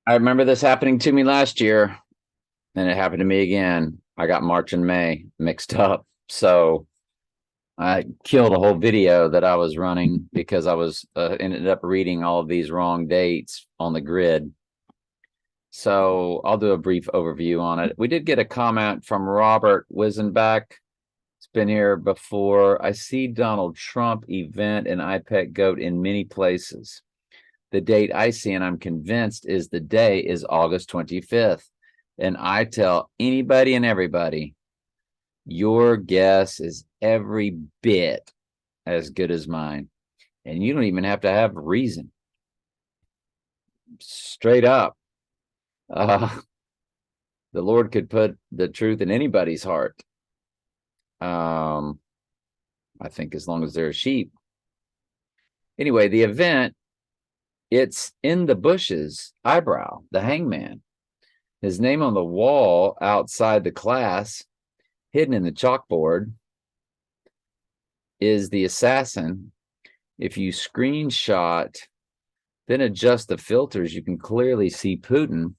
I remember this happening to me last year, and it happened to me again. I got March and May mixed up. So I killed a whole video that I was running because I was ended up reading all of these wrong dates on the grid. So I'll do a brief overview on it. We did get a comment from Robert Wizenbach. It's been here before. I see Donald Trump event and IPEC goat in many places. The date I see, and I'm convinced, is the day is August 25th. And I tell anybody and everybody, your guess is every bit as good as mine. And you don't even have to have reason. Straight up. Uh, the Lord could put the truth in anybody's heart. I think as long as they're a sheep. Anyway, the event, it's in the bushes, eyebrow, the hangman. His name on the wall outside the class, hidden in the chalkboard, is the assassin. If you screenshot, then adjust the filters, you can clearly see Putin,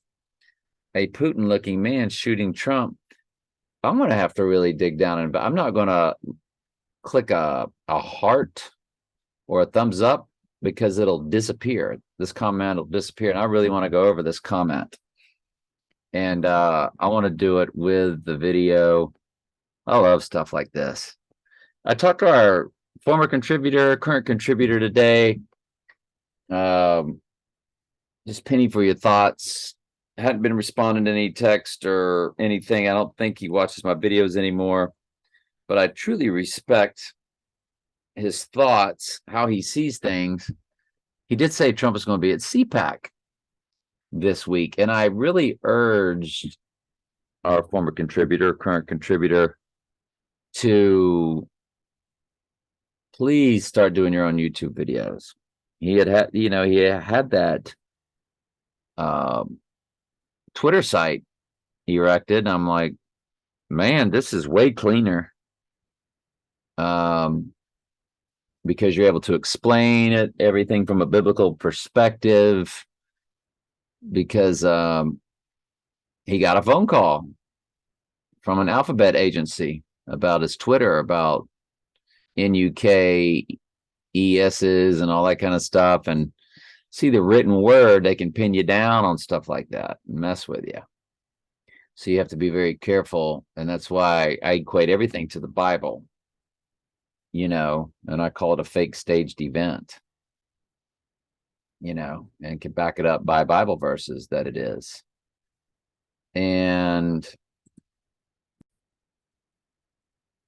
a Putin-looking man shooting Trump. I'm going to have to really dig down, and I'm not going to click a heart or a thumbs up because it'll disappear. This comment will disappear, and I really want to go over this comment. And I want to do it with the video. I love stuff like this. I talked to our former contributor, current contributor today. Just penny for your thoughts. Hadn't been responding to any text or anything. I don't think he watches my videos anymore, but I truly respect his thoughts, how he sees things. He did say Trump is going to be at CPAC this week, and I really urged our former contributor, current contributor, to please start doing your own YouTube videos. He had that Twitter site erected, and I'm like, man, this is way cleaner. Because you're able to explain it, everything from a biblical perspective. Because he got a phone call from an alphabet agency about his Twitter, about NUK ESs and all that kind of stuff. And see the written word, they can pin you down on stuff like that and mess with you. So you have to be very careful. And that's why I equate everything to the Bible, and I call it a fake staged event, and can back it up by Bible verses that it is. And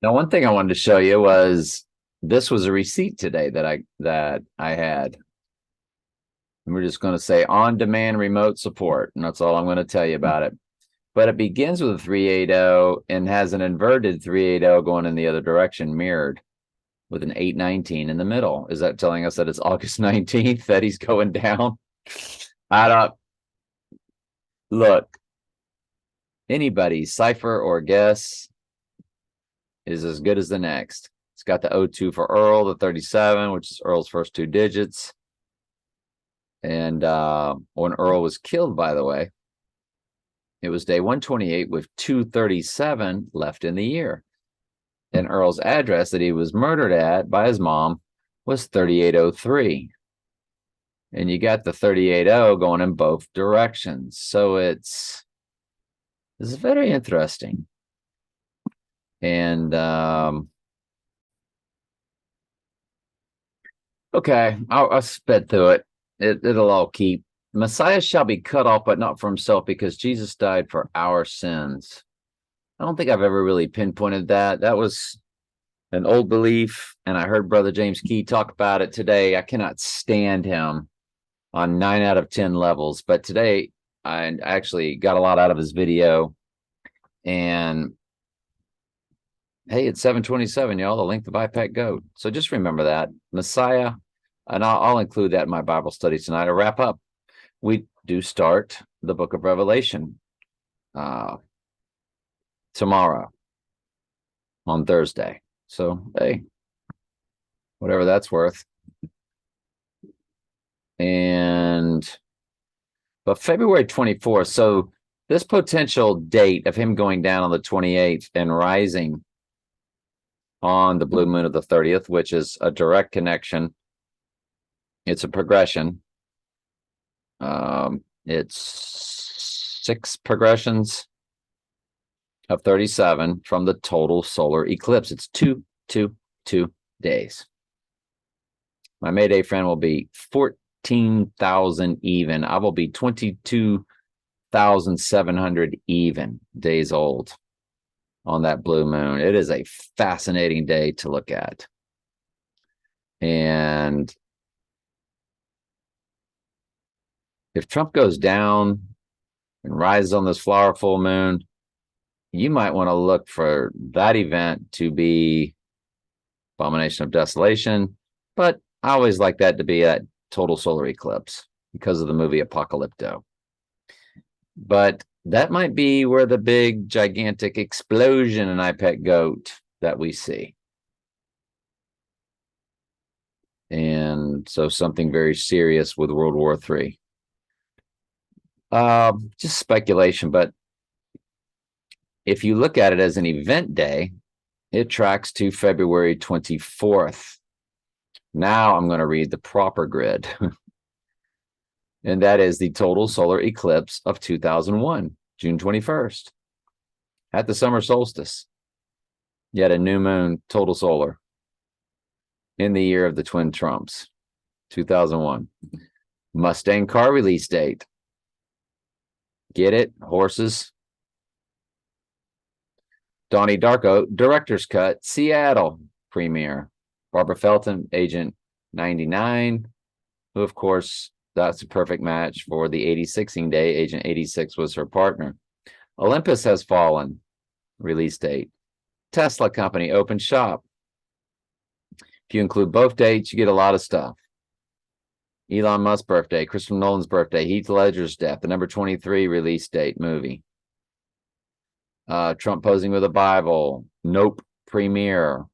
now one thing I wanted to show you was this was a receipt today that I had. And we're just going to say on-demand remote support, and that's all I'm going to tell you about it. But it begins with a 380 and has an inverted 380 going in the other direction, mirrored with an 819 in the middle. Is that telling us that it's August 19th that he's going down? I don't look. Anybody's cipher or guess is as good as the next. It's got the 02 for Earl, the 37, which is Earl's first two digits. And when Earl was killed, by the way, it was day 128 with 237 left in the year. And Earl's address that he was murdered at by his mom was 3803. And you got the 380 going in both directions. So this is very interesting. And okay, I'll sped through it. It'll all keep. Messiah shall be cut off, but not for himself, because Jesus died for our sins. I don't think I've ever really pinpointed that. That was an old belief, and I heard Brother James Key talk about it today. I cannot stand him on 9 out of 10 levels, but today I actually got a lot out of his video. And hey, it's 7:27, y'all, the length of IPAC goat. So just remember that. Messiah, and I'll include that in my Bible study tonight. To wrap up, we do start the book of Revelation tomorrow on Thursday. So, hey, whatever that's worth. And But February 24th, so this potential date of him going down on the 28th and rising on the blue moon of the 30th, which is a direct connection. It's a progression. It's 6 progressions of 37 from the total solar eclipse. It's 2 days. My Mayday friend will be 14,000 even. I will be 22,700 even days old on that blue moon. It is a fascinating day to look at. And if Trump goes down and rises on this flower full moon, you might want to look for that event to be abomination of desolation. But I always like that to be a total solar eclipse because of the movie Apocalypto. But that might be where the big, gigantic explosion in I Pet Goat that we see. And so something very serious with World War III. Just speculation, but if you look at it as an event day, it tracks to February 24th. Now I'm going to read the proper grid. And that is the total solar eclipse of 2001, June 21st, at the summer solstice. Yet a new moon, total solar, in the year of the twin Trumps, 2001. Mustang car release date. Get it? Horses. Donnie Darko, director's cut, Seattle premiere. Barbara Felton, Agent 99, who, of course, that's a perfect match for the 86ing day. Agent 86 was her partner. Olympus Has Fallen, release date. Tesla Company, open shop. If you include both dates, you get a lot of stuff. Elon Musk's birthday, Christopher Nolan's birthday, Heath Ledger's death, the number 23 release date movie. Trump posing with a Bible, Nope premiere.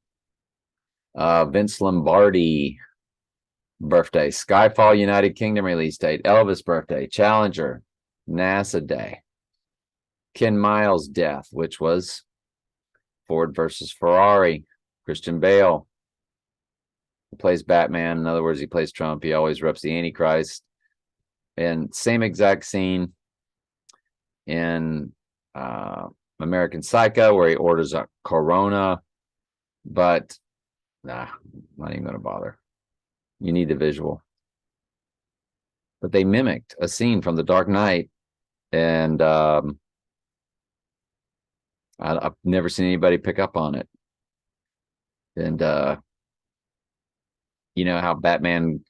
Vince Lombardi birthday, Skyfall United Kingdom release date, Elvis birthday, Challenger, NASA day, Ken Miles' death, which was Ford versus Ferrari, Christian Bale, who plays Batman. In other words, he plays Trump. He always reps the Antichrist. And same exact scene in American Psycho, where he orders a Corona, but nah, not even going to bother. You need the visual. But they mimicked a scene from The Dark Knight, and I've never seen anybody pick up on it. And you know how Batman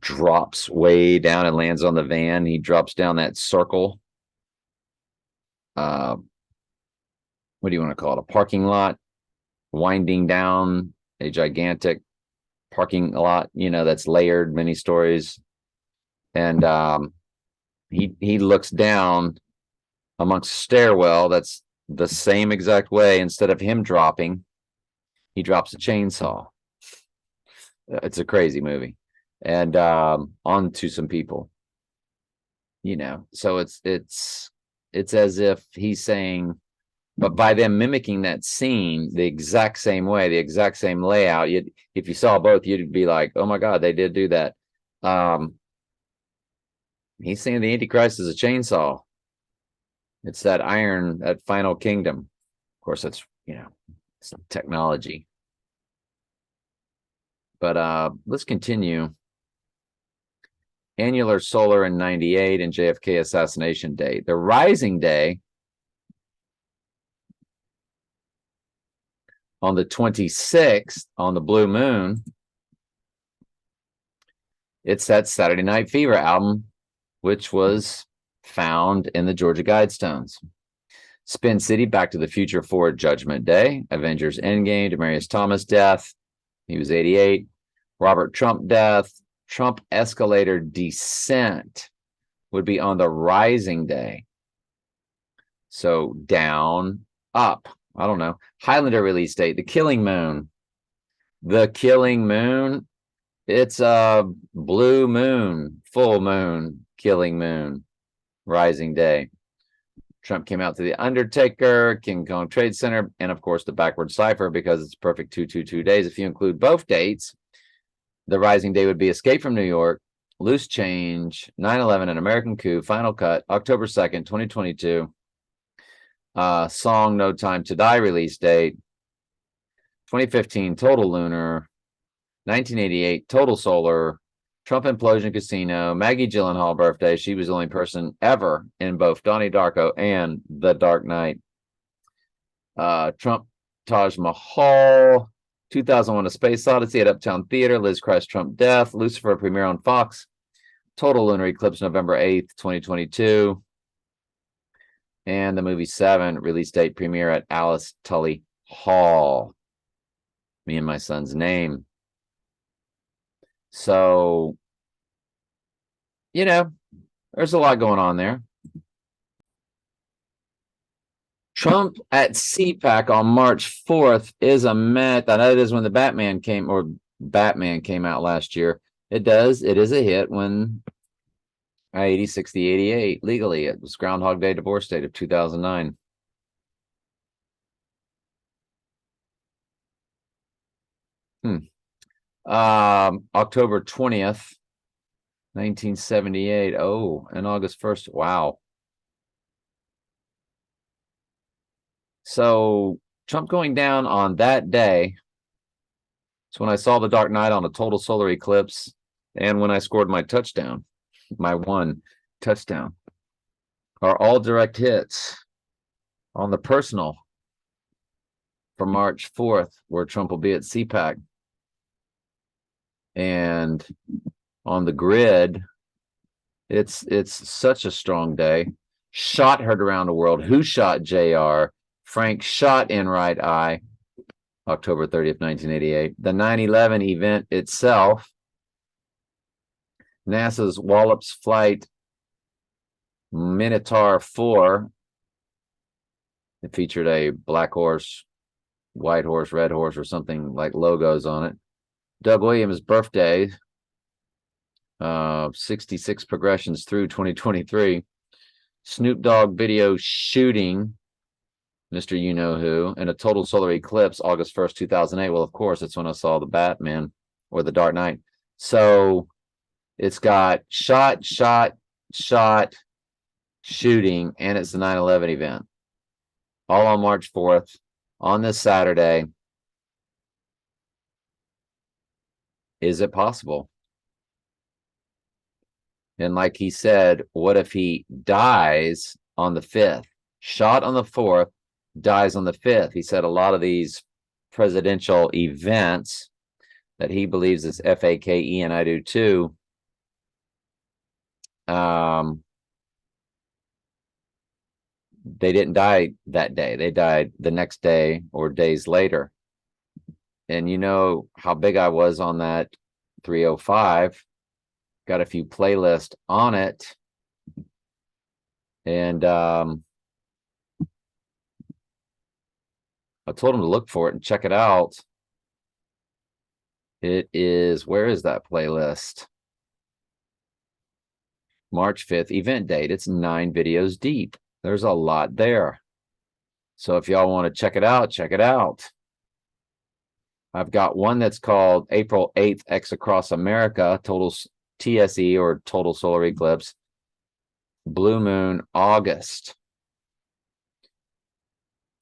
drops way down and lands on the van? He drops down that circle. What do you want to call it? A parking lot, winding down a gigantic parking lot, you know, that's layered many stories. And he looks down amongst a stairwell that's the same exact way. Instead of him dropping, he drops a chainsaw. It's a crazy movie. And onto some people, you know. So it's as if he's saying, but by them mimicking that scene the exact same way, the exact same layout, if you saw both, you'd be like, oh my God, they did do that. He's saying the Antichrist is a chainsaw. It's that iron, that final kingdom. Of course, that's, you know, it's technology. But let's continue. Annular solar in 98 and JFK assassination date. The rising day on the 26th on the blue moon. It's that Saturday Night Fever album, which was found in the Georgia Guidestones. Spin City, Back to the Future 4, Judgment Day. Avengers Endgame, Demaryius Thomas death. He was 88. Robert Trump death. Trump escalator descent would be on the rising day. So down, up. I don't know. Highlander release date. The Killing Moon. The Killing Moon. It's a blue moon, full moon, killing moon, rising day. Trump came out to the Undertaker, King Kong Trade Center, and of course the backward cipher because it's perfect 222 days. If you include both dates, the rising day would be Escape from New York, Loose Change, 9/11, An American Coup, Final Cut, October 2nd, 2022. Song No Time to Die release date, 2015 Total Lunar, 1988 Total Solar, Trump Implosion Casino, Maggie Gyllenhaal birthday. She was the only person ever in both Donnie Darko and The Dark Knight. Trump Taj Mahal, 2001 A Space Odyssey at Uptown Theater, Liz Christ Trump death, Lucifer premiere on Fox, Total Lunar Eclipse November 8th, 2022. And the movie Seven release date premiere at Alice Tully Hall. Me and my son's name. So, you know, there's a lot going on there. Trump at CPAC on March 4th is a myth. I know it is when the Batman came out last year. It does. It is a hit when 80, 60, 88 legally. It was Groundhog Day divorce date of 2009. October 20th, 1978. Oh, and August 1st. Wow. So Trump going down on that day. It's when I saw The Dark Knight on a total solar eclipse and when I scored my touchdown, my one touchdown, are all direct hits on the personal for March 4th, where Trump will be at CPAC. And on the grid, it's such a strong day. Shot heard around the world. Who shot JR? Frank shot in right eye. October 30th, 1988. The 9/11 event itself. NASA's Wallops Flight Minotaur 4. It featured a black horse, white horse, red horse, or something like logos on it. Doug Williams' birthday, 66 progressions through 2023. Snoop Dogg video shooting, Mr. You Know Who, and a total solar eclipse, August 1st, 2008. Well, of course, it's when I saw the Batman or the Dark Knight. So it's got shot, shooting, and it's the 9/11 event. All on March 4th, on this Saturday. Is it possible? And like he said, what if he dies on the 5th? Shot on the 4th, dies on the 5th. He said a lot of these presidential events that he believes is FAKE, and I do too. They didn't die that day. They died the next day or days later. And you know how big I was on that 305. Got a few playlists on it. And I told him to look for it and check it out. It is, where is that playlist? March 5th, event date. It's 9 videos deep. There's a lot there. So if y'all want to check it out, check it out. I've got one that's called April 8th, X Across America, total TSE or total solar eclipse. Blue moon, August.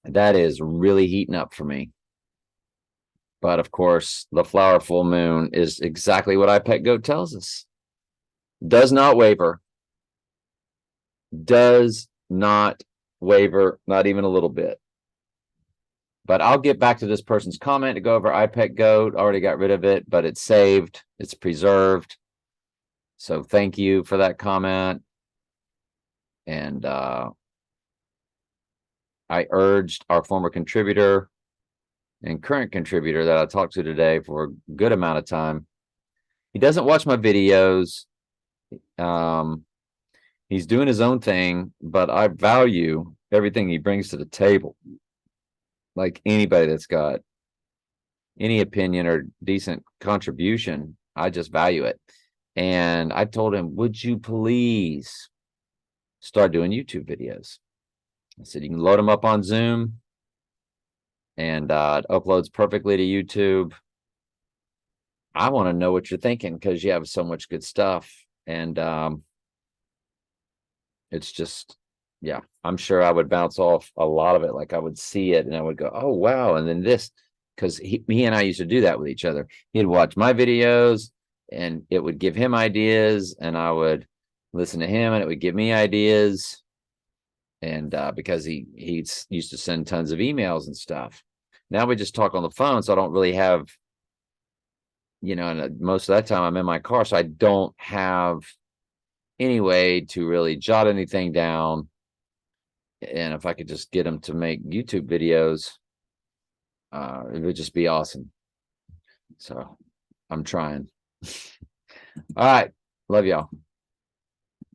That is really heating up for me. But of course, the flower full moon is exactly what iPet Goat tells us. Does not waver. Does not waver, not even a little bit. But I'll get back to this person's comment to go over iPet Goat. Already got rid of it, but it's saved. It's preserved. So thank you for that comment. And I urged our former contributor and current contributor that I talked to today for a good amount of time. He doesn't watch my videos. He's doing his own thing, but I value everything he brings to the table. Like anybody that's got any opinion or decent contribution, I just value it. And I told him, would you please start doing YouTube videos? I said, you can load them up on Zoom and it uploads perfectly to YouTube. I want to know what you're thinking because you have so much good stuff. And it's just, yeah, I'm sure I would bounce off a lot of it. Like I would see it and I would go, oh, wow. And then this, because he and I used to do that with each other. He'd watch my videos and it would give him ideas and I would listen to him and it would give me ideas. And because he used to send tons of emails and stuff. Now we just talk on the phone. So I don't really have, and most of that time I'm in my car. So I don't have any way to really jot anything down. And if I could just get him to make YouTube videos, it would just be awesome. So I'm trying. All right. Love y'all.